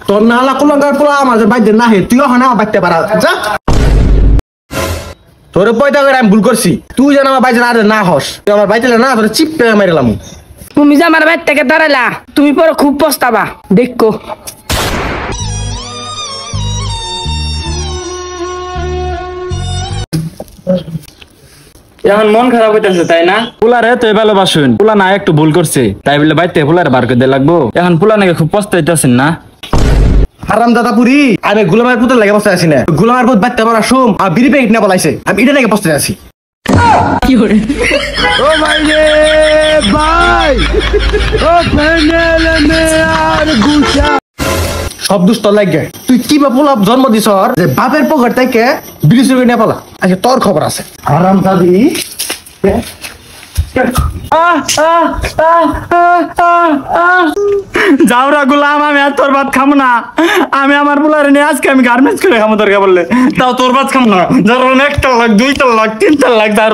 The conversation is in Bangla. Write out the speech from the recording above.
তোর নালা কুলাঙ্গার পোলা আমাদের বাইতে না হে তুইও হয় না বাইতে পারা যা তোর পয়দা করে আমি ভুল করছি তুই যেন আমার বাইতে না হস তুই আমার বাইতে না তোর চিপটে মেরেলাম তুমি যে আমার বাইর থেকে দাঁড়াইলা তুমি পরে খুব পস্তাবা দেখো এখন মন খারাপ হইতেছে তাই না? পুলারে তো ভালোবাসুন পুলা না একটু ভুল করছে তাই বলে বাইতে পুলারে বার করে দিয়ে লাগবো এখন পুলা নাকি খুব পস্তাইতেছেন না হারাম দাদা পুরি আমি গোলামের পুতের লাগে বসতে আছি না গোলামের পুত বাইতে পারা শুম আর বিড়ি প্যাকেট না বলাইছে আমি এটা নাকি বসতে আছি কি করে ও ভাই রে ভাই ও ফাইনাল মে আর গুছা সব দুষ্ট লাগে তুই কি বা পোলা জন্ম দিছ যে বাপের পকেট থেকে বিড়ি চুরি নিয়ে পালা আচ্ছা তোর খবর আছে হারাম দাদি যাওরা গুলাম আমি আর তোর ভাত খাবো না আমি আমার পুলারে নিয়ে আজকে আমি গার্মেন্টস করে খাবো তোর বললে তাও তোর ভাত খাবো না যার 1 লাখ 2 লাখ 3 লাখ তার